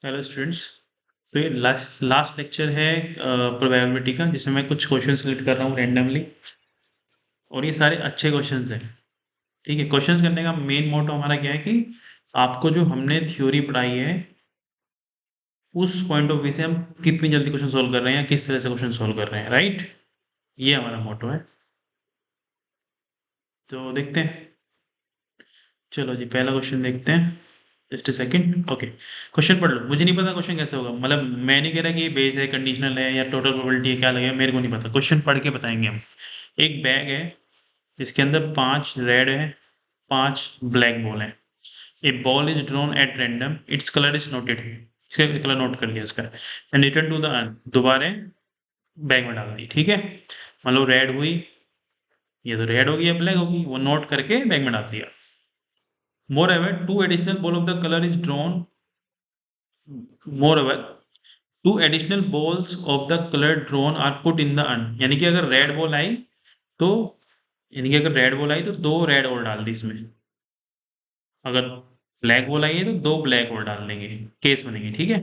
Hello students. तो ये last last lecture है प्रोबेबिलिटी का, जिसमें मैं कुछ क्वेश्चन सेलेक्ट कर रहा हूँ रैंडमली, और ये सारे अच्छे क्वेश्चंस हैं। ठीक है, क्वेश्चंस करने का मेन मोटो हमारा क्या है कि आपको जो हमने थ्योरी पढ़ाई है उस पॉइंट ऑफ व्यू से हम कितनी जल्दी क्वेश्चन सोल्व कर रहे हैं, किस तरह से क्वेश्चन सोल्व कर रहे हैं, राइट। ये हमारा मोटो है। तो देखते हैं। चलो जी, पहला क्वेश्चन देखते हैं। Just a second. Okay, question पढ़ लो। मुझे नहीं पता क्वेश्चन कैसे होगा, मतलब मैं नहीं कह रहा कि ये बेस है, कंडीशनल है या टोटल प्रोबेबिलिटी है, क्या लगेगा मेरे को नहीं पता। क्वेश्चन पढ़ के बताएंगे हम। एक बैग है जिसके अंदर 5 रेड है, 5 ब्लैक बॉल है। A ball is drawn at random, its colour is noted. इसका कलर नोट कर लिया इसका, and return to the urn. दोबारा बैग में डाल दी, ठीक है। मान लो रेड हुई, ये तो रेड होगी या ब्लैक होगी, वो नोट करके बैग में डाल दिया। Moreover two additional ball of the colour is drawn, moreover two additional balls of the colour drawn are put in the urn. यानी कि अगर रेड बॉल आई तो, यानी कि अगर रेड बॉल आई तो 2 रेड और डाल दी इसमें। अगर ब्लैक बॉल आई है तो 2 ब्लैक और डाल देंगे, केस बनेंगे, ठीक है।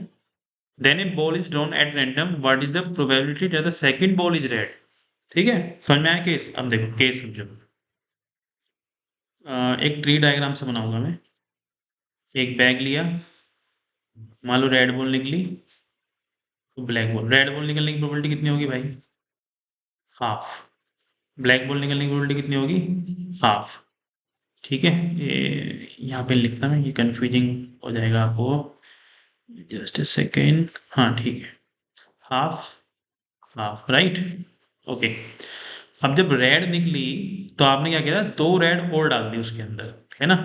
Then a ball is drawn at random, what is the probability that the second ball is red. ठीक है, समझ में आया केस। अब देखो केस समझो। एक ट्री डायग्राम से बनाऊंगा मैं। एक बैग लिया, मान लो रेड बॉल निकली तो ब्लैक बॉल। रेड बॉल निकलने की प्रोबेबिलिटी कितनी होगी भाई? हाफ। ब्लैक बॉल निकलने की प्रोबेबिलिटी कितनी होगी? हाफ। ठीक है, ये यहाँ पे लिखता मैं, ये कंफ्यूजिंग हो जाएगा आपको। Just a second. हाँ ठीक है, हाफ, हाफ, राइट। ओके। अब जब रेड निकली तो आपने क्या किया, 2 रेड और डाल दी उसके अंदर, है ना।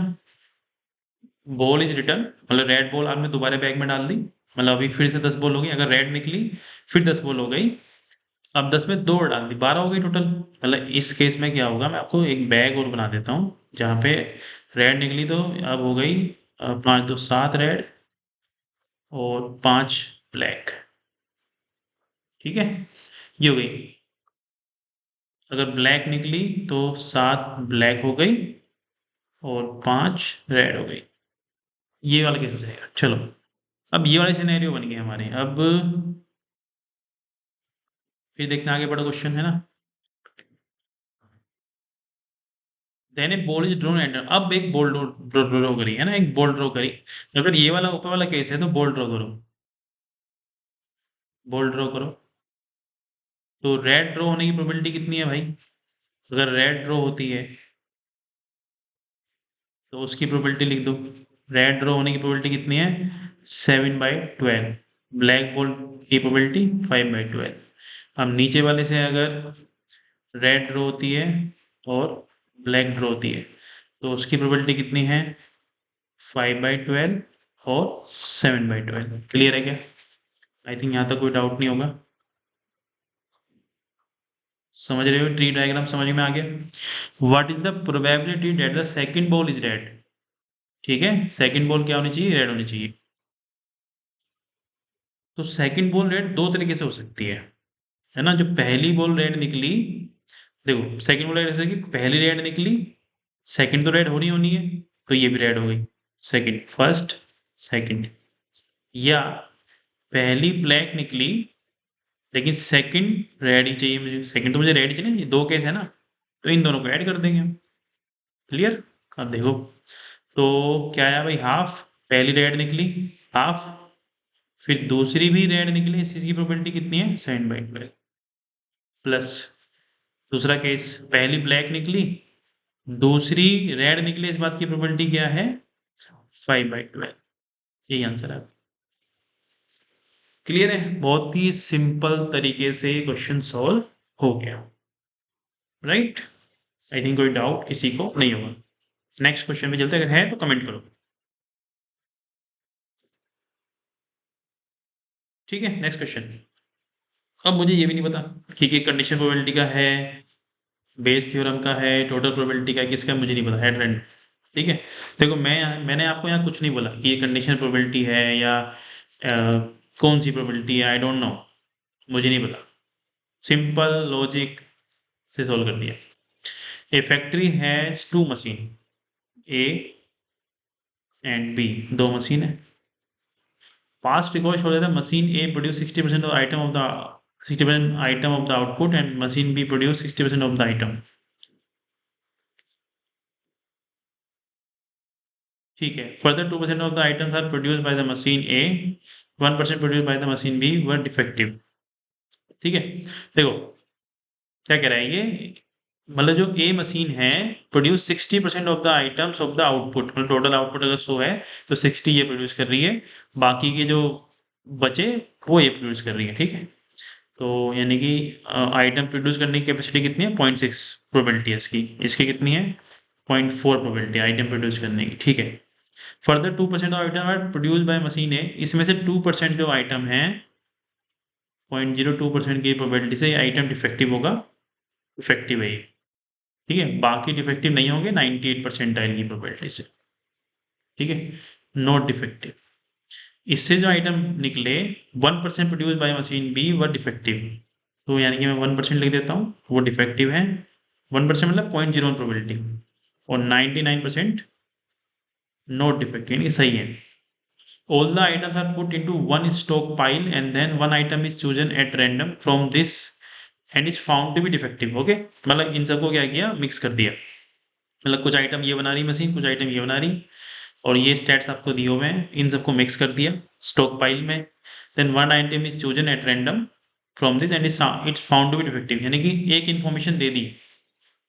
बॉल इज रिटर्न, मतलब रेड बॉल आपने दोबारा बैग में डाल दी, मतलब अभी फिर से 10 बॉल हो गई। अगर रेड निकली फिर 10 बॉल हो गई, अब 10 में 2 और डाल दी, 12 हो गई टोटल। मतलब इस केस में क्या होगा, मैं आपको एक बैग और बना देता हूँ जहाँ पे रेड निकली तो अब हो गई 5 2 7 रेड और 5 ब्लैक। ठीक है, ये हो गई। अगर ब्लैक निकली तो 7 ब्लैक हो गई और 5 रेड हो गई। ये वाला केस हो जाएगा। चलो, अब ये वाले सिनेरियो बन गए हमारे। अब फिर देखते हैं आगे बड़ा क्वेश्चन है ना। Then a ball is drawn at, अब एक बॉल ड्रॉ करी है ना, एक बॉल ड्रॉ करी। अगर ये वाला ऊपर वाला केस है तो बॉल ड्रॉ करो, बॉल ड्रॉ करो। तो रेड ड्रॉ होने की प्रोबेबिलिटी कितनी है भाई? अगर रेड ड्रॉ होती है तो उसकी प्रोबेबिलिटी लिख दो। रेड ड्रॉ होने की प्रोबेबिलिटी कितनी है? 7/12। ब्लैक बॉल की प्रोबेबिलिटी 5/12। अब नीचे वाले से अगर रेड ड्रॉ होती है और ब्लैक ड्रॉ होती है तो उसकी प्रोबेबिलिटी कितनी है? 5/12 और 7/12। क्लियर है क्या? आई थिंक यहाँ तक कोई डाउट नहीं होगा। समझ रहे हो? ट्री डायग्राम समझ में आ गया। What is the probability that the second ball is red? ठीक है, सेकंड बॉल क्या होनी चाहिए? रेड होनी चाहिए। तो सेकंड बॉल रेड दो तरीके से हो सकती है ना। जो पहली बॉल रेड निकली, देखो सेकंड बॉल रेड जैसे कि पहली रेड निकली, सेकंड तो रेड होनी होनी है, तो ये भी रेड हो गई। Second, first, second. या पहली ब्लैक निकली लेकिन सेकंड रेड ही चाहिए मुझे, सेकंड तो मुझे रेड ही चाहिए। ये दो केस है ना, तो इन दोनों को ऐड कर देंगे हम। क्लियर? अब देखो, तो क्या आया भाई? हाफ। पहली रेड निकली, हाफ। फिर दूसरी भी रेड निकली, इस चीज की प्रोबेबिलिटी कितनी है? 7/12 प्लस दूसरा केस, पहली ब्लैक निकली, दूसरी रेड निकली, इस बात की प्रोबेबिलिटी क्या है? 5/12। यही आंसर है। क्लियर है? बहुत ही सिंपल तरीके से क्वेश्चन सॉल्व हो गया, राइट। आई थिंक कोई डाउट किसी को नहीं होगा। नेक्स्ट क्वेश्चन पे चलते हैं, अगर है तो कमेंट करो। ठीक है, नेक्स्ट क्वेश्चन। अब मुझे ये भी नहीं पता कि कंडीशन प्रोबेबिलिटी का है, बेस थ्योरम का है, टोटल प्रोबेबिलिटी का है, किसका मुझे नहीं पता, एट रैंडम। ठीक है, देखो मैंने आपको यहाँ कुछ नहीं बोला कि ये कंडीशन प्रोबेबिलिटी है या कौन सी प्रोबेबिलिटी है, आई डोंट नो, मुझे नहीं पता। सिंपल लॉजिक से सोल्व कर दिया। A factory has 2 machine, A and B, 2 machine है। Past record show that the machine A produce 60% of the item of the 60% item of the output and machine B produce 60% of the item. ठीक है. Further 2% of the items are produced by the machine A, 1% produced by the machine B were defective. ठीक है. देखो क्या कह रहा है ये, मतलब जो ए मशीन है produce 60% of the items of the output, मतलब टोटल आउटपुट अगर 100 है तो 60 ये प्रोड्यूस कर रही है, बाकी के जो बचे वो ये प्रोड्यूस कर रही है. ठीक है. तो यानी कि आइटम प्रोड्यूस करने की कैपेसिटी कितनी है, 0.6 प्रोबेबिलिटी है इसकी. इसकी कितनी है, 0.4 प्रोबेबिलिटी आइटम प्रोड्यूस करने की. ठीक है. Further 2% of item are produce by machine है, इसमें से 2% जो आइटम है 0.02% की प्रोबेबिलिटी से ये आइटम डिफेक्टिव होगा, इफेक्टिव है ये. ठीक है. बाकी डिफेक्टिव नहीं होंगे 98% की प्रोबेबिलिटी से. ठीक है. Not defective. इससे जो आइटम निकले 1% produce by machine B were defective, तो यानी कि मैं 1% लिख देता हूँ, वो डिफेक्टिव है. 1% मतलब 0.01 प्रोबेबिलिटी, और 99% नॉट डिफेक्टिव यानी सही है. All the items are put into one stock pile and then one item is chosen at random from this and is found to be defective. Okay. मतलब इन सबको क्या किया, मिक्स कर दिया. मतलब कुछ आइटम ये बना रही मशीन, कुछ आइटम ये बना रही, और ये स्टैट्स आपको दिए हुए हैं, इन सबको मिक्स कर दिया स्टॉक पाइल में. Then one item is chosen at random from this and it's found to be defective. यानी कि एक इन्फॉर्मेशन दे दी.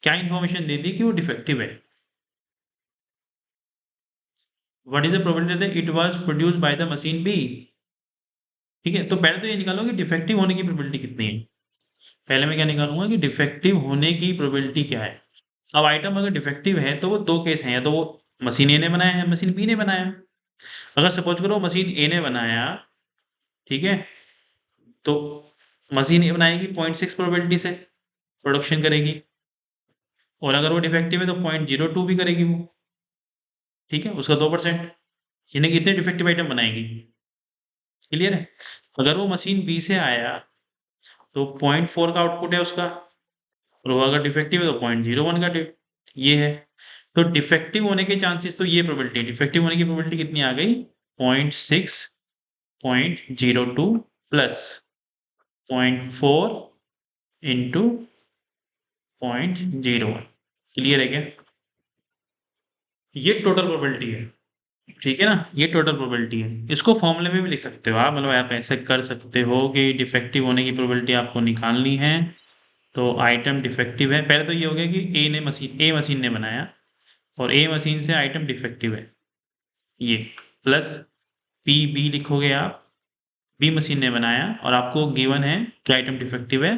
क्या इन्फॉर्मेशन दे दी, कि वो डिफेक्टिव है. What is the probability that it was produced by the machine B. ठीक है. तो पहले तो ये निकालो कि डिफेक्टिव होने की प्रोबेबिलिटी कितनी है. पहले मैं क्या निकालूंगा कि डिफेक्टिव होने की प्रोबेबिलिटी क्या है. अब आइटम अगर डिफेक्टिव है तो वो दो केस हैं, या तो वो मशीन ए ने बनाया है, मशीन बी ने बनाया. अगर सपोज करो मशीन ए ने बनाया, ठीक है, तो मशीन ए बनाएगी 0.6 प्रोबेबिलिटी से प्रोडक्शन करेगी, और अगर वो डिफेक्टिव है तो 0.02 भी करेगी वो. ठीक है. उसका 2%, यानी कि इतने डिफेक्टिव आइटम बनाएगी. क्लियर है. अगर वो मशीन बी से आया तो 0.4 का आउटपुट है उसका, और वो अगर डिफेक्टिव है तो 0.01 का ये है. तो डिफेक्टिव होने के चांसेस, तो ये प्रोबेबिलिटी, डिफेक्टिव होने की प्रोबेबिलिटी कितनी आ गई, 0.6 0.02 प्लस 0.4 इंटू 0.01. क्लियर है क्या. ये टोटल प्रोबेबिलिटी है. ठीक है ना. ये टोटल प्रोबेबिलिटी है. इसको फॉर्मूले में भी लिख सकते हो आप, मतलब आप ऐसे कर सकते हो कि डिफेक्टिव होने की प्रोबेबिलिटी आपको निकालनी है, तो आइटम डिफेक्टिव है. पहले तो ये हो गया कि ए मशीन ने बनाया, और ए मशीन से आइटम डिफेक्टिव है ये, प्लस पी बी लिखोगे आप, बी मशीन ने बनाया और आपको गिवन है कि आइटम डिफेक्टिव है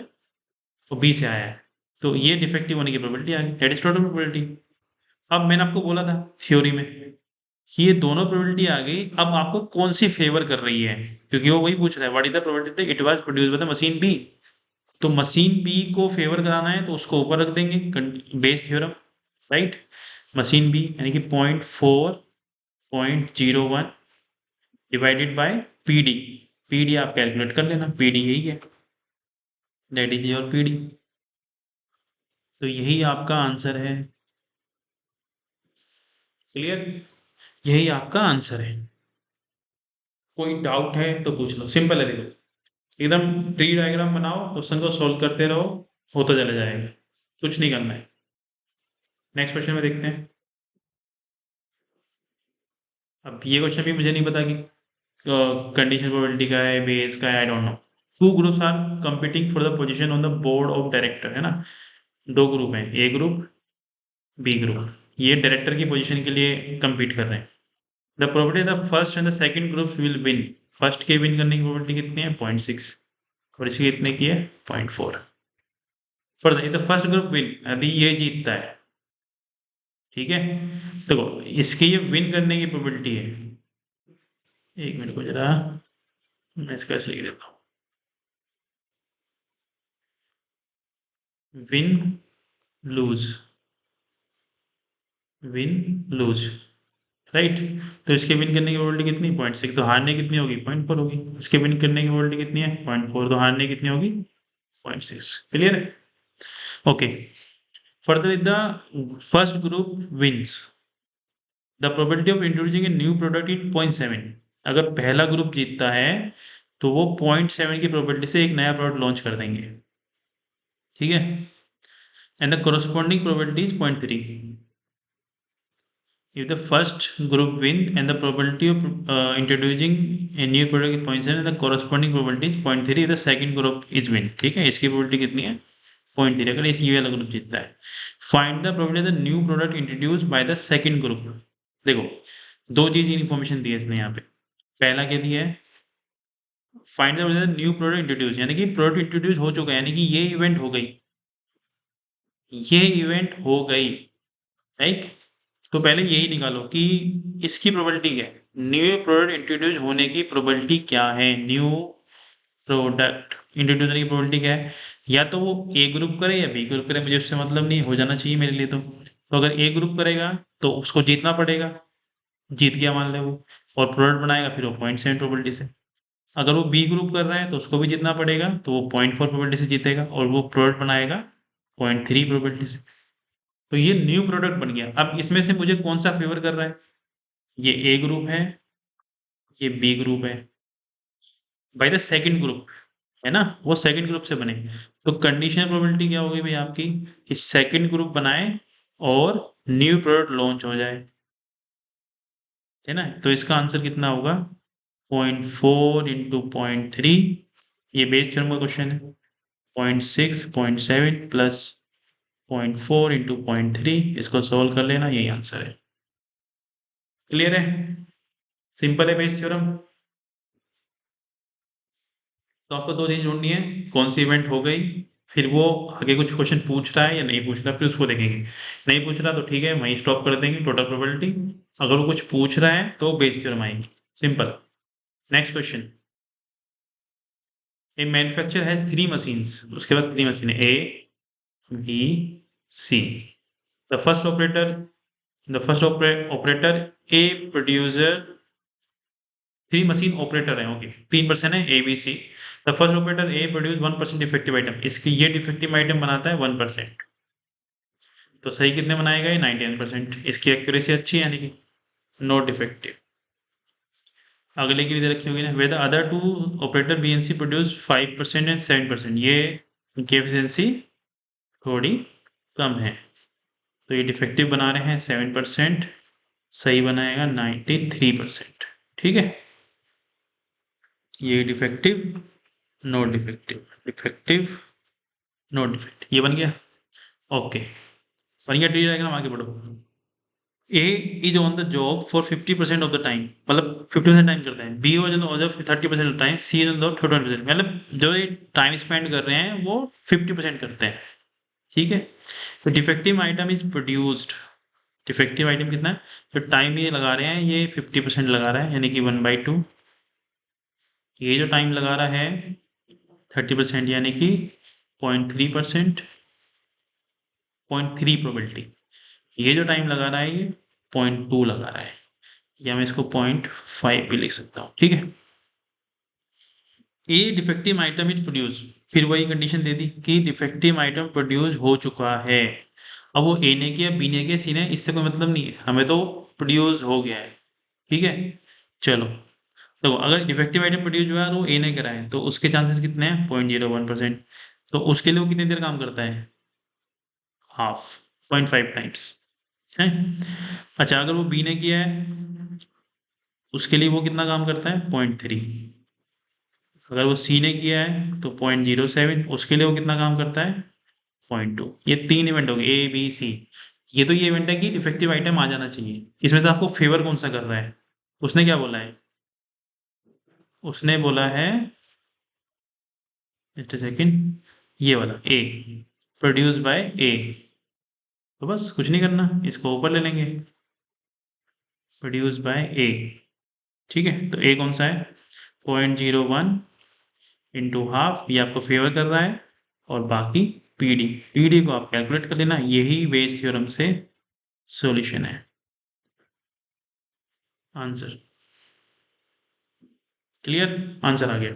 तो बी से आया है, तो ये डिफेक्टिव होने की प्रोबेबिलिटी आ गई, दैट इज टोटल प्रोबेबिलिटी. अब मैंने आपको बोला था थ्योरी में कि ये दोनों प्रोबेबिलिटी आ गई. अब आपको कौन सी फेवर कर रही है, क्योंकि वो वही पूछ रहा है what is the probability it was produced by the machine B. तो मशीन बी को फेवर कराना है तो उसको ऊपर रख देंगे, Bayes theorem, right. Machine B यानी कि 0.4.01 डिवाइडेड बाय पीडी. पीडी आप कैलकुलेट कर लेना, पीडी यही है, दैट इज योर पीडी. तो यही आपका आंसर है. क्लियर. यही आपका आंसर है. कोई डाउट है तो पूछ लो. सिंपल है. देखो एकदम ट्री डायग्राम बनाओ, क्वेश्चन को सोल्व करते रहो, होता चला जाएगा, कुछ नहीं करना है. नेक्स्ट क्वेश्चन में देखते हैं. अब ये क्वेश्चन भी मुझे नहीं पता कि कंडीशन प्रोबेबिलिटी का है, बेस का है, I don't know. Two groups are competing for the position on the board of director, है ना. दो ग्रुप हैं, ए ग्रुप बी ग्रुप. ये डायरेक्टर की पोजीशन के लिए compete कर रहे हैं. The probability the first and the second groups will win. First के विन करने की प्रोबेबिलिटी कितनी है, 0.6, और इसकी कितने की है, 0.4. For the first group win, अभी ये जीतता है. ठीक है. देखो इसकी ये विन करने की प्रोबेबिलिटी है, एक मिनट को जरा मैं इसका ऐसे लिख देता हूँ, win loose, win loose, right. तो इसके विन करने की प्रोबेबिलिटी कितनी, 0.6, तो हारने कितनी होगी, 0.4 होगी. इसके विन करने की प्रोबेबिलिटी कितनी है, 0.4, तो हारने कितनी होगी, 0.6. क्लियर है. Okay. Further if the first group wins, the probability of introducing a new product is 0.7. अगर पहला ग्रुप जीतता है तो वो 0.7 की प्रोबेबिलिटी से एक नया प्रोडक्ट लॉन्च कर देंगे, ठीक है। And the corresponding probability is 0.3 if the first group win and the probability of introducing a new product is 0.7 and the corresponding probability is 0.3 if the second group is win, ठीक है। इसकी probability कितनी है? 0.3 अगर इस ये वाला group जीतता है। Find the probability the new product introduce by the second group. देखो दो चीज इन्फॉर्मेशन दी है इसने यहाँ पे। पहला क्या दिया है? Find the new product introduce, यानी कि प्रोडक्ट इंट्रोड्यूस हो चुका है, यानी कि ये इवेंट हो गई, ये इवेंट हो गई, राइट। तो पहले यही निकालो कि इसकी प्रोबेबिलिटी क्या है, न्यू प्रोडक्ट इंट्रोड्यूस होने की प्रोबेबिलिटी क्या है, न्यू प्रोडक्ट इंट्रोड्यूस होने की प्रोबेबिलिटी क्या है। या तो वो ए ग्रुप करे या बी ग्रुप करे, मुझे उससे मतलब नहीं, हो जाना चाहिए मेरे लिए। तो अगर ए ग्रुप करेगा तो उसको जीतना पड़ेगा, जीत गया मान ले वो, और प्रोडक्ट बनाएगा फिर वो 0.7 प्रोबेबिलिटी से। अगर वो बी ग्रुप कर रहा है तो उसको भी जीतना पड़ेगा, तो वो 0.4 प्रोबेबिलिटी से जीतेगा, और वो प्रोडक्ट बनाएगा 0.3 प्रोबेबिलिटी से। तो ये न्यू प्रोडक्ट बन गया। अब इसमें से मुझे कौन सा फेवर कर रहा है? ये ए ग्रुप है, ये बी ग्रुप है, बाय द सेकंड ग्रुप, है ना, वो सेकंड ग्रुप से बने। तो कंडीशनल प्रोबेबिलिटी क्या होगी भाई आपकी, इस सेकंड ग्रुप बनाए और न्यू प्रोडक्ट लॉन्च हो जाए, है ना। तो इसका आंसर कितना होगा? 0.4 इंटू 0.3, ये बेस थ्योरम का क्वेश्चन है। 0.6 0.7 प्लस 0.4 इंटू 0.3, इसको सोल्व कर लेना, यही आंसर है। क्लियर है? सिंपल है बेस थ्योरम। तो आपको दो चीज ढूंढनी है, कौन सी इवेंट हो गई, फिर वो आगे कुछ क्वेश्चन पूछ रहा है या नहीं पूछ रहा, फिर उसको देखेंगे। नहीं पूछ रहा तो ठीक है, वहीं स्टॉप कर देंगे टोटल प्रोबेबिलिटी। अगर वो कुछ पूछ रहा है तो बेस थ्योरम आएगी। Simple. Next question. A manufacture has 3 machines, उसके बाद 3 machine A B C. The first operator A producer, 3 machine operator है, ओके, 3% है A B C. The first operator A produce 1% defective item, इसकी ये defective item बनाता है 1%। तो सही कितने बनाएगा ये? 99%। इसकी एक्यूरेसी अच्छी है, यानी कि नॉट डिफेक्टिव। अगले की भी दे रखी होगी ना, वे the other two operator B and C produce 5% and 7%, ये इनकी एफिशिएंसी थोड़ी कम है, तो ये डिफेक्टिव बना रहे हैं 7%, सही बनाएगा 93%, ठीक है। ये defective, not defective, defective, not defective, ये बन गया। ओके, बन गया ट्री डायग्राम। आगे बढ़ो। A is on the job for 50% of the time, मतलब 50% टाइम करते हैं। B was on job 30% of time, C is on job 20%, मतलब जो ये टाइम स्पेंड कर रहे हैं वो 50% करते हैं, ठीक है। तो defective item is produced, defective item कितना है, जो टाइम ये लगा रहे हैं ये 50% लगा रहा है, यानी कि 1/2। ये जो टाइम लगा रहा है 30%, यानी कि 0.3%, 0.3 प्रोबेबिलिटी। ये जो टाइम लगा रहा है ये 0.2 लगा रहा है, या मैं इसको 0.5 भी लिख सकता हूँ, ठीक है। ए डिफेक्टिव आइटम इज प्रोड्यूस, फिर वही कंडीशन दे दी कि डिफेक्टिव आइटम प्रोड्यूस हो चुका है। अब वो ए ने किया, बी ने किया, सी ने, इससे कोई मतलब नहीं है, हमें तो प्रोड्यूस हो गया है, ठीक है। चलो, तो अगर डिफेक्टिव आइटम प्रोड्यूस हुआ है तो ए ने करा है, तो उसके चांसेस कितने हैं? 0.01%। तो उसके लिए वो कितनी देर काम करता है? हाफ, 0.5 टाइम्स है। अच्छा, अगर वो बी ने किया है उसके लिए वो कितना काम करता है? 0.3। अगर वो सी ने किया है तो 0.07, उसके लिए वो कितना काम करता है? 0.2। ये 3 इवेंट हो गए, ए बी सी। ये तो ये इवेंट है कि डिफेक्टिव आइटम आ जाना चाहिए। इसमें से आपको फेवर कौन सा कर रहा है? उसने क्या बोला है? उसने बोला है, एक सेकेंड, ये वाला ए, प्रोड्यूस बाय ए। तो बस कुछ नहीं करना, इसको ऊपर ले लेंगे, प्रोड्यूस बाय ए, ठीक है। तो ए कौन सा है? 0.01 इंटू हाफ, ये आपको फेवर कर रहा है, और बाकी पीडी, पीडी को आप कैलकुलेट कर लेना। यही बेस थ्योरम से सॉल्यूशन है, आंसर। क्लियर? आंसर आ गया।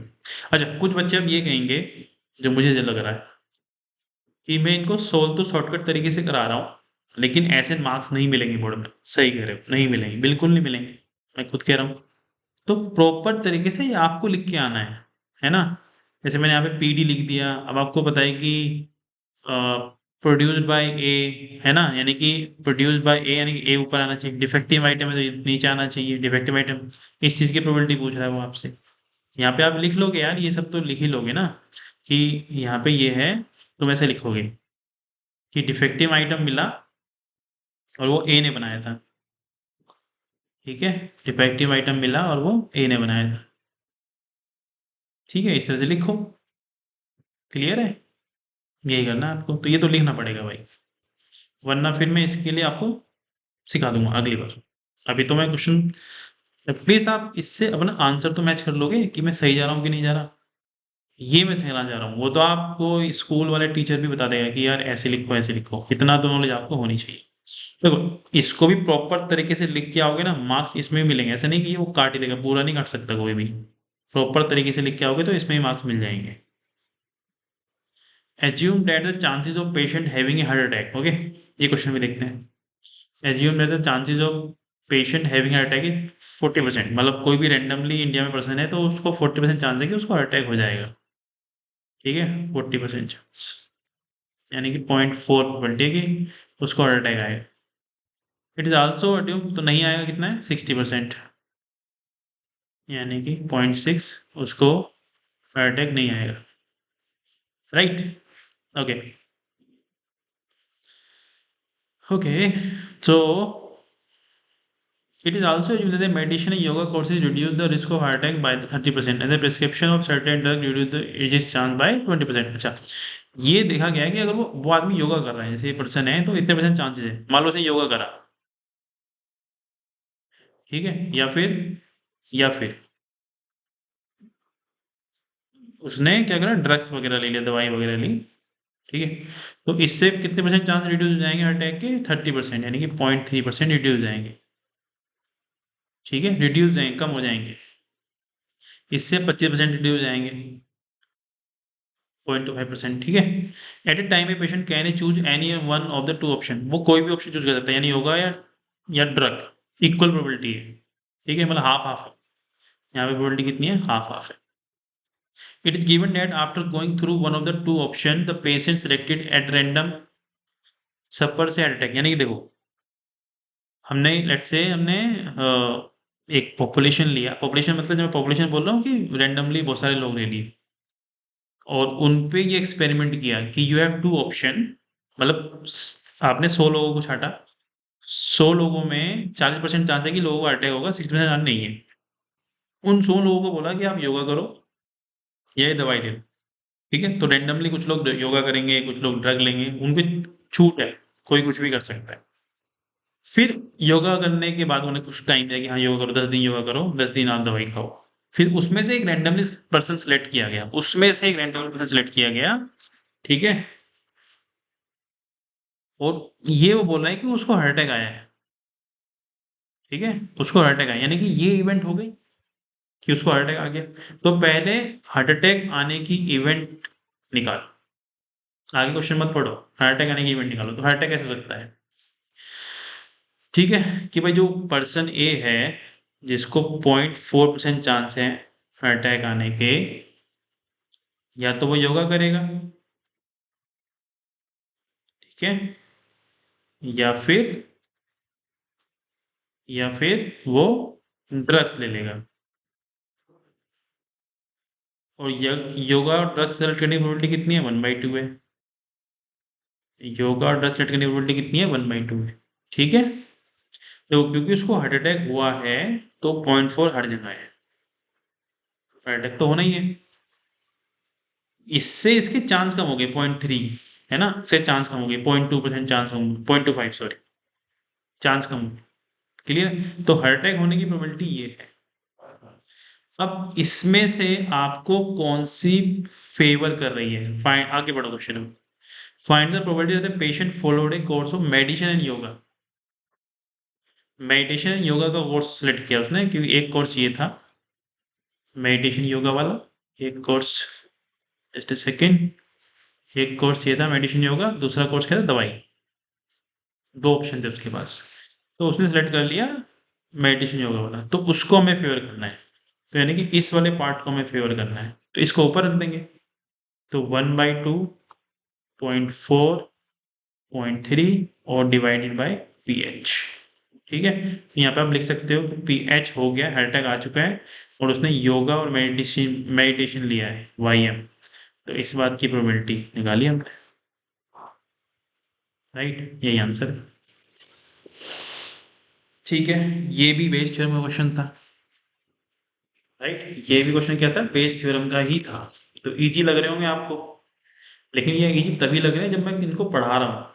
अच्छा, कुछ बच्चे अब ये कहेंगे, जो मुझे लग रहा है कि मैं इनको सोल्व तो शॉर्टकट तरीके से करा रहा हूँ, लेकिन ऐसे मार्क्स नहीं मिलेंगे बोर्ड में। सही कह रहे हो, नहीं मिलेंगे, बिल्कुल नहीं मिलेंगे, मैं खुद कह रहा हूँ। तो प्रॉपर तरीके से ये आपको लिख के आना है ना? जैसे मैंने यहाँ पे पीडी लिख दिया, अब आपको पता है कि प्रोड्यूस्ड बाय ए, है ना? यानी कि प्रोड्यूस्ड बाय ए यानी कि ए ऊपर आना चाहिए, डिफेक्टिव आइटम है तो ये नीचे आना चाहिए, डिफेक्टिव आइटम। इस चीज़ की प्रोबेबिलिटी पूछ रहा है वो आपसे। यहाँ पे आप लिख लोगे यार, ये सब तो लिख ही लोगे ना, कि यहाँ पे ये है, तुम ऐसे लिखोगे कि डिफेक्टिव आइटम मिला और वो ए ने बनाया था, ठीक है? डिफेक्टिव आइटम मिला और वो ए ने बनाया था, ठीक है? इस तरह से लिखो। क्लियर है? यही करना है आपको, तो ये तो लिखना पड़ेगा भाई, वरना फिर मैं इसके लिए आपको सिखा दूंगा अगली बार। अभी तो मैं क्वेश्चन, प्लीज आप इससे अपना आंसर तो मैच कर लोगे कि मैं सही जा रहा हूँ कि नहीं जा रहा। ये मैं सिखाना चाह रहा हूँ, वो तो आपको स्कूल वाले टीचर भी बता देगा कि यार ऐसे लिखो ऐसे लिखो, इतना तो नॉलेज आपको होनी चाहिए। देखो इसको भी प्रॉपर तरीके से लिख के आओगे ना, मार्क्स इसमें भी मिलेंगे, ऐसा नहीं कि वो काट ही देगा, पूरा नहीं काट सकता कोई भी। प्रॉपर तरीके से लिख के आओगे तो इसमें ही मार्क्स मिल जाएंगे। Assume that the chances of patient having a heart attack, okay, ये क्वेश्चन भी देखते हैं। Assume that the chances of patient having heart attack is 40%, मतलब कोई भी रैंडमली इंडिया में पर्सन है तो उसको 40% चांस है कि उसको हार्ट अटैक हो जाएगा, ठीक है? 40% चांस, यानी कि 0.4 प्रोबेबिलिटी है कि उसको हार्ट अटैक आएगा। इट इज ऑल्सो अड्यूम, तो नहीं आएगा, कितना है? 60%, यानी कि 0.6 उसको हार्ट अटैक नहीं आएगा, right? Okay okay, so it is also assumed that the meditation and yoga courses reduce the risk of heart attack by the 30% and the prescription of certain drug reduce the disease chance by 20%। अच्छा, ये देखा गया है कि अगर वो आदमी योगा कर रहा है, जैसे ये पर्सन है, तो इतने परसेंट चांसेस है, मान लो उसने योगा करा, ठीक है? या फिर उसने क्या करा, ड्रग्स वगैरह ले लिया, दवाई वगैरह ली, ठीक है? तो इससे कितने परसेंट चांस रिड्यूस हो जाएंगे हार्ट अटैक के? 30%, यानी कि 0.3% रिड्यूस हो जाएंगे, ठीक है? रिड्यूस जाएंगे, कम हो जाएंगे। इससे 25% रिड्यूस हो जाएंगे, 0.25%, ठीक है? At a time a patient can a choose any one of the two option, वो कोई भी ऑप्शन चूज कर सकता है, यानी योगा या ड्रग, इक्वल प्रोबेबिलिटी है, ठीक है? मतलब हाफ हाफ है, यहाँ पे प्रोबेबिलिटी कितनी है? हाफ हाफ है। It is given that after going through one of the two options, the patient selected at random suffers से अटैक, यानी कि देखो हमने लेट्स से हमने एक पॉपुलेशन लिया, पॉपुलेशन मतलब जब मैं पॉपुलेशन बोल रहा हूँ कि रैंडमली बहुत सारे लोग ले लिए और उन पे ये एक्सपेरिमेंट किया कि यू हैव टू ऑप्शन, मतलब आपने 100 लोगों को छाटा, 100 लोगों में 40% चांस है कि लोगों को अटैक होगा, 60% चांस नहीं है। उन 100 लोगों को बोला कि आप योगा करो या ये दवाई ले लो, ठीक है? तो रैंडमली कुछ लोग योगा करेंगे, कुछ लोग ड्रग लेंगे, उनपे छूट है, कोई कुछ भी कर सकता है। फिर योगा करने के बाद उन्हें कुछ टाइम दिया कि हाँ योगा करो, 10 दिन योगा करो, 10 दिन आप दवाई खाओ। फिर उसमें से एक रैंडमली पर्सन सेलेक्ट किया गया, उसमें से एक रैंडमली पर्सन सेलेक्ट किया गया, ठीक है? और ये वो बोल रहा है कि उसको हार्ट अटैक आया है, ठीक है? उसको हार्ट अटैक आया, यानी कि ये इवेंट हो गई कि उसको हार्ट अटैक आ गया। तो पहले हार्ट अटैक आने की इवेंट निकालो, आगे क्वेश्चन मत पढ़ो, हार्ट अटैक आने की इवेंट निकालो। तो हार्ट अटैक कैसे हो सकता है, ठीक है? कि भाई जो पर्सन ए है जिसको 0.4% चांस है हार्ट अटैक आने के, या तो वो योगा करेगा, ठीक है? या फिर वो ड्रग्स ले लेगा। और योगा और ड्रग्स सेलेक्ट करने की प्रोबेबिलिटी कितनी है? 1/2 है। योगा और ड्रग्स सेलेक्ट करने की प्रोबेबिलिटी कितनी है? 1/2 है, ठीक है? तो क्योंकि उसको हार्ट अटैक हुआ है तो 0.4 हर जगह है, हार्ट अटैक तो होना ही है। इससे इसके चांस कम हो गए 0.3, है ना? इससे चांस कम हो गए 0.2% चांस होंगे, 0.25 सॉरी, चांस कम हो गए। क्लियर? तो हार्ट अटैक होने की प्रोबेबिलिटी ये है। अब इसमें से आपको कौन सी फेवर कर रही है? फाइंड, आगे बढ़ो क्वेश्चन में। Find the probability that the patient followed A course of meditation and yoga. Meditation and yoga का कोर्स सेलेक्ट किया उसने, क्योंकि एक कोर्स ये था मेडिटेशन योगा वाला, एक कोर्स, जस्ट अ सेकेंड, एक कोर्स ये था मेडिटेशन योगा, दूसरा कोर्स क्या था? दवाई। दो ऑप्शन थे उसके पास, तो उसने सेलेक्ट कर लिया मेडिटेशन योगा वाला, तो उसको हमें फेवर करना है। तो यानी कि इस वाले पार्ट को हमें फेवर करना है, तो इसको ऊपर रख देंगे। तो 1/2 0.4 0.3 और डिवाइडेड बाय pH। ठीक है, यहाँ पे आप लिख सकते हो कि pH हो गया, हार्ट आ चुका है और उसने योगा और मेडिटेशन लिया है YM, तो इस बात की प्रोबेबिलिटी निकाली हमने। राइट, यही आंसर है। ठीक है, ये भी बेस थ्योरम का क्वेश्चन था। राइट, ये भी क्वेश्चन क्या था, बेस थ्योरम का ही था। तो इजी लग रहे होंगे आपको, लेकिन ये इजी तभी लग रहे हैं जब मैं इनको पढ़ा रहा हूँ,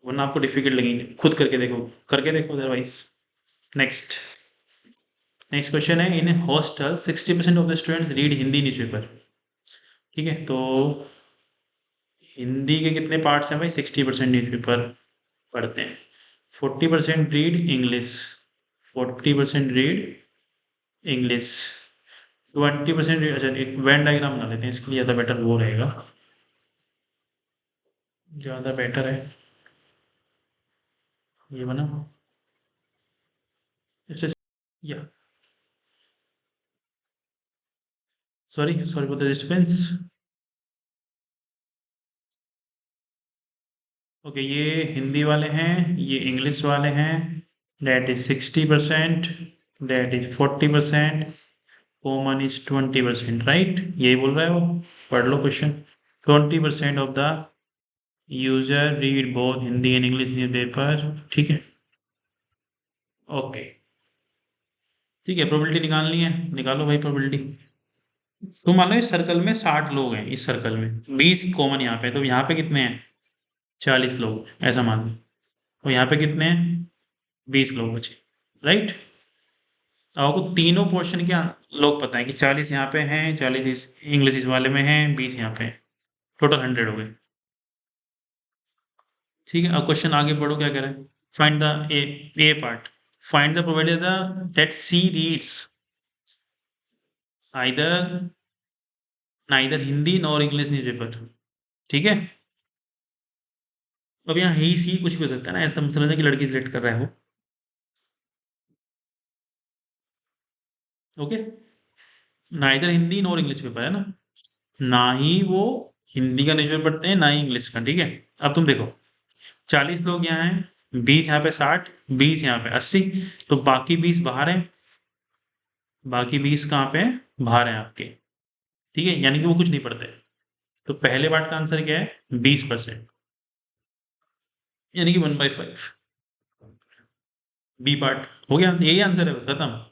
वरना आपको डिफिकल्ट लगेंगे। खुद करके देखो अदरवाइज। नेक्स्ट क्वेश्चन है, in hostel 60% of the students read Hindi newspaper. ठीक है, तो हिंदी के कितने पार्ट्स हैं भाई, 60% न्यूज़पेपर पढ़ते हैं। 40% रीड इंग्लिश, 40% रीड इंग्लिश, 20%। अच्छा, एक वेन डायग्राम बना लेते हैं, इसके लिए ज़्यादा बेटर वो रहेगा, ज़्यादा बेटर है ये बना। इट्स या sorry for the disturbance. Okay, ये हिंदी वाले हैं, ये इंग्लिश वाले हैं। That is 60%, that is 40%, common is 20%। Right, यही बोल रहा है वो, पढ़ लो question. 20% of the user read both Hindi and English newspaper. ठीक है, ओके, ठीक है, प्रोबेबिलिटी निकालनी है, निकालो भाई प्रोबेबिलिटी। तो मान लो इस सर्कल में 60 लोग हैं, इस सर्कल में 20 कॉमन यहाँ पे, तो यहाँ पे कितने हैं, 40 लोग, ऐसा मान लो। तो यहाँ पे कितने हैं, 20 लोग बचे। राइट, अब आपको तीनों पोर्शन के लोग पता है कि 40 यहाँ पे हैं, 40 इस इंग्लिश इस वाले में हैं, 20 यहाँ पे हैं, टोटल 100 हो गए। ठीक है, अब क्वेश्चन आगे पढ़ो, क्या कह रहा है, find the a part, find the provided the that C reads either neither Hindi nor English newspaper. ठीक है, अब यहाँ ही सी कुछ भी हो सकता है ना, ऐसा समझना कि लड़की सिलेक्ट कर रहा है वो। Okay, neither Hindi nor English paper है ना, ना ही वो हिंदी का न्यूज़पेपर पढ़ते हैं ना ही इंग्लिश का। ठीक है, अब तुम देखो 40 लोग यहाँ हैं, 20 यहाँ पे, 60, 20 यहाँ पे 80, तो बाकी 20 बाहर हैं, बाकी 20 कहाँ पे हैं, बाहर हैं आपके। ठीक है, यानी कि वो कुछ नहीं पढ़ते। तो पहले पार्ट का आंसर क्या है, 20%, यानी कि 1/5। बी पार्ट हो गया, यही आंसर है, खत्म।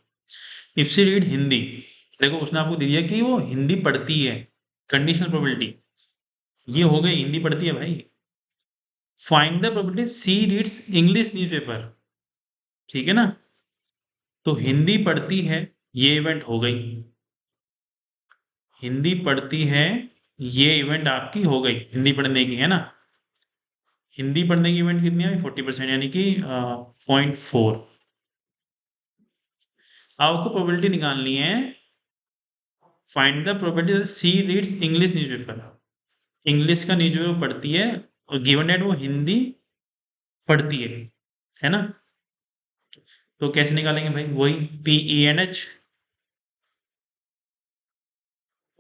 इफ सी रीड हिंदी, देखो उसने आपको दिया कि वो हिंदी पढ़ती है, कंडीशनल प्रोबेबिलिटी, ये हो गई, हिंदी पढ़ती है भाई। Find the probability C reads English newspaper. ठीक है ना, तो हिंदी पढ़ती है, ये इवेंट हो गई, हिंदी पढ़ती है, ये इवेंट आपकी हो गई, हिंदी पढ़ने की है ना। हिंदी पढ़ने की इवेंट कितनी है, 40%, यानी कि 0.4। आपको प्रोबेबिलिटी निकालनी है, find the probability C reads English newspaper, English का न्यूज़पेपर पढ़ती है, और गिवन डेट वो हिंदी पढ़ती है ना। तो कैसे निकालेंगे भाई, वही PENH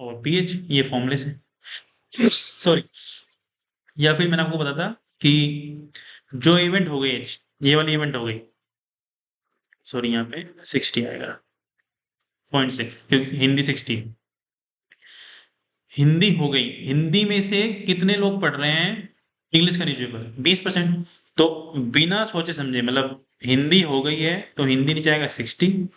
और PH, ये फॉर्मूले से, सॉरी, या फिर मैंने आपको बताया था कि जो इवेंट हो गई, ये वाली इवेंट हो गई, सॉरी यहाँ पे 60 आएगा, 0.6, क्योंकि हिंदी 60, हिंदी हो गई, हिंदी में से कितने लोग पढ़ रहे हैं इंग्लिश का न्यूज़पेपर, 20%। तो बिना सोचे समझे, मतलब हिंदी हो गई है तो हिंदी नीचे आएगा 60,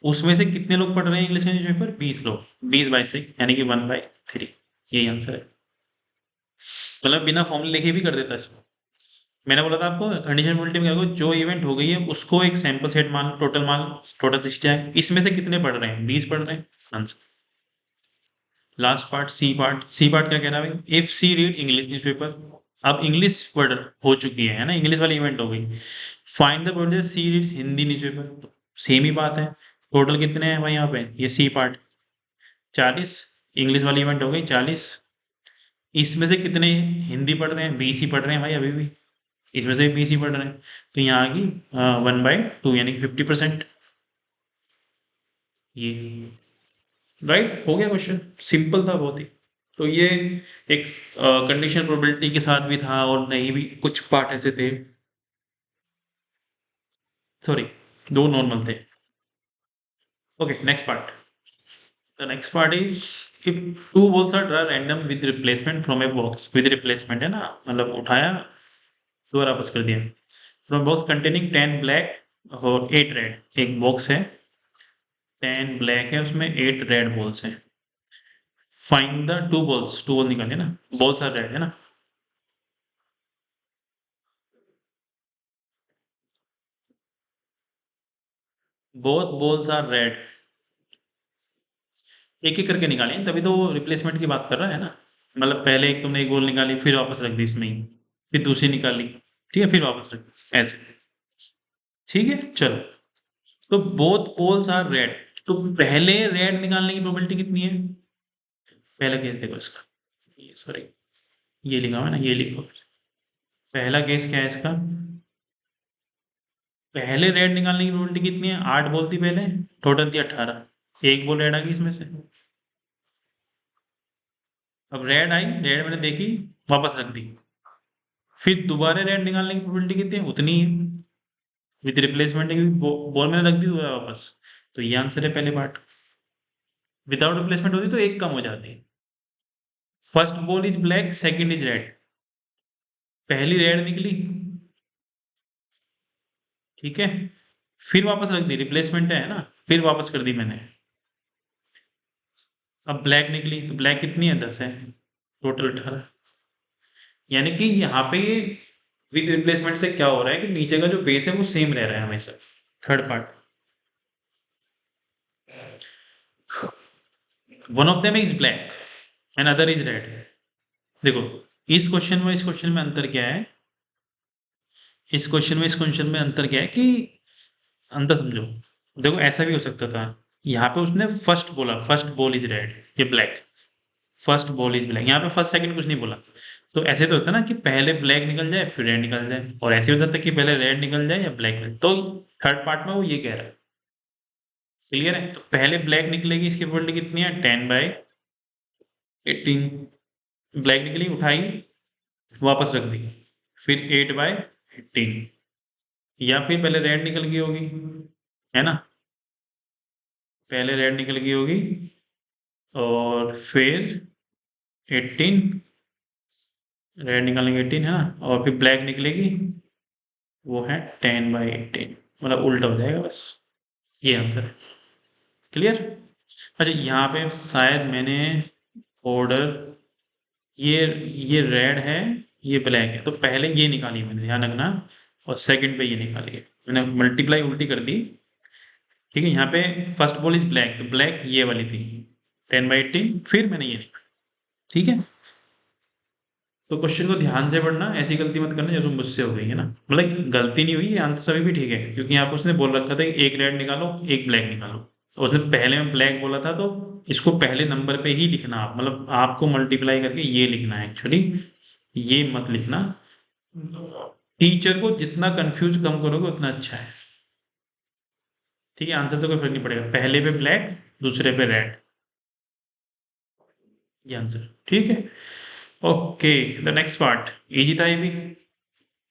उसमें से कितने लोग पढ़ रहे हैं इंग्लिश का न्यूज़पेपर, 20 लोग, 20/6, यानी कि 1/3, यही आंसर है। मतलब बिना फॉर्मूले लिखे भी कर देता इसको। मैंने बोला था आपको कंडीशन प्रोबेबिलिटी में क्या होगा, जो इवेंट हो गई है उसको एक सैंपल सेट मान लो, टोटल मान लो, टोटल 60 है, इसमें से कितने पढ़ रहे हैं, 20 पढ़ रहे हैं, answer. Last part, C part क्या कह रहा है भाई, if C read English newspaper, अब इंग्लिश पढ़ हो चुकी है ना, इंग्लिश वाली इवेंट हो गई। Find the probability C reads Hindi newspaper, same ही बात है, टोटल कितने हैं भाई यहाँ पे, ये सी पार्ट 40, इंग्लिश वाली इवेंट हो गई 40, इसमें से कितने हिंदी पढ़ रहे हैं, 20 ही पढ़ रहे हैं भाई अभी भी, इसमें से भी 20 ही पढ़ रहे हैं, तो यहाँ आ गई 1/2, यानी कि 50%। ये राइट हो गया क्वेश्चन, सिंपल था बहुत ही। तो ये एक कंडीशन प्रोबेबिलिटी के साथ भी था और नहीं भी, कुछ पार्ट ऐसे थे, सॉरी, दो नॉर्मल थे। Okay, next part. The next part is if two balls are draw random with replacement from a box, with replacement है ना, मतलब उठाया दोबारा वापस कर दिया, फ्रॉम बॉक्स कंटेनिंग 10 ब्लैक और 8 रेड। एक बॉक्स है, 10 ब्लैक है, उसमें 8 रेड बॉल्स हैं। Find the two balls, two ball निकालिए ना, बॉल्स आर रेड है ना। बोथ बॉल्स आर रेड, एक एक करके निकाले, तभी तो वो रिप्लेसमेंट की बात कर रहा है ना। मतलब पहले एक तुमने एक बॉल निकाली, फिर वापस रख दी इसमें ही, फिर दूसरी निकाली, ठीक है, फिर वापस रख दी, ऐसे। ठीक है, चलो। तो बोथ पोल्स आर रेड, तो पहले रेड निकालने की प्रोबेबिलिटी कितनी है? पहला केस देखो इसका, ये सॉरी, ये लिखा हुआ है ना, ये लिखो। पहला केस क्या है इसका? पहले रेड निकालने की प्रोबेबिलिटी कितनी है? 8 बॉल थी पहले, टोटल थी 18, एक बॉल रेड आ गई इसमें से। अब रेड आई, रेड मैंने देखी, वापस रख दी, फिर दोबारा रेड निकालने की प्रोबेबिलिटी कितनी है? उतनी है, विद रिप्लेसमेंट है, क्योंकि बॉल मैंने रख दी दोबारा वापस। तो ये आंसर है पहले पार्ट। विदाउट रिप्लेसमेंट होती तो एक कम हो जाती। First ball is black, second is red, पहली रेड निकली, ठीक है, फिर वापस रख दी, रिप्लेसमेंट है ना, फिर वापस कर दी मैंने। अब ब्लैक निकली, तो ब्लैक कितनी है? 10 है, टोटल 18। यानी कि यहाँ पे ये विद रिप्लेसमेंट से क्या हो रहा है कि नीचे का जो बेस है वो सेम रह रहा है हमेशा, third part. One of them is black and other is red. देखो, इस क्वेश्चन में इस क्वेश्चन में अंतर क्या है? इस क्वेश्चन में इस क्वेश्चन में अंतर क्या है कि, अंतर समझो। देखो, ऐसा भी हो सकता था, यहाँ पे उसने फर्स्ट बोला, फर्स्ट बॉल इज रेड, ये black, first ball is black, यहाँ पे फर्स्ट सेकंड कुछ नहीं बोला। तो ऐसे तो होता है ना कि पहले ब्लैक निकल जाए फिर रेड निकल जाए, और ऐसे हो सकता है कि पहले रेड निकल जाए या ब्लैक निकल, तो थर्ड पार्ट में वो ये कह रहा है। क्लियर है? तो पहले ब्लैक निकलेगी, इसकी प्रोबेबिलिटी कितनी है? 10/18। ब्लैक निकली, उठाई, वापस रख दी, फिर 8/18। या फिर पहले रेड निकल गई होगी, है ना, पहले रेड निकल गई होगी और फिर 18, रेड निकालेंगे 18 है ना, और फिर ब्लैक निकलेगी, वो है 10/18, मतलब उल्टा हो जाएगा बस। ये आंसर है। क्लियर? अच्छा, यहाँ पे शायद मैंने ऑर्डर, ये ये रेड है, ये ब्लैक है, तो पहले ये निकाली मैंने, ध्यान रखना, और सेकंड पे ये निकाली है मैंने, मल्टीप्लाई उल्टी कर दी। ठीक है, यहाँ पे फर्स्ट बॉल इज ब्लैक, तो ब्लैक ये वाली थी 10/18, फिर मैंने ये निकाली। ठीक है, तो क्वेश्चन को ध्यान से पढ़ना, ऐसी गलती मत करना जैसे मुझसे हो गई है ना। मतलब गलती नहीं हुई, आंसर सभी भी ठीक है, क्योंकि यहाँ पे उसने बोल रखा था कि एक रेड निकालो एक ब्लैक निकालो, और उसने पहले में ब्लैक बोला था, तो इसको पहले नंबर पे ही लिखना, आप मतलब आपको मल्टीप्लाई करके ये लिखना है एक्चुअली, ये मत लिखना। टीचर को जितना कंफ्यूज कम करोगे उतना अच्छा है। ठीक है, आंसर से कोई फर्क नहीं पड़ेगा, पहले पे ब्लैक, दूसरे पे रेड, ये आंसर। ठीक है, okay, the next part easy था ये भी।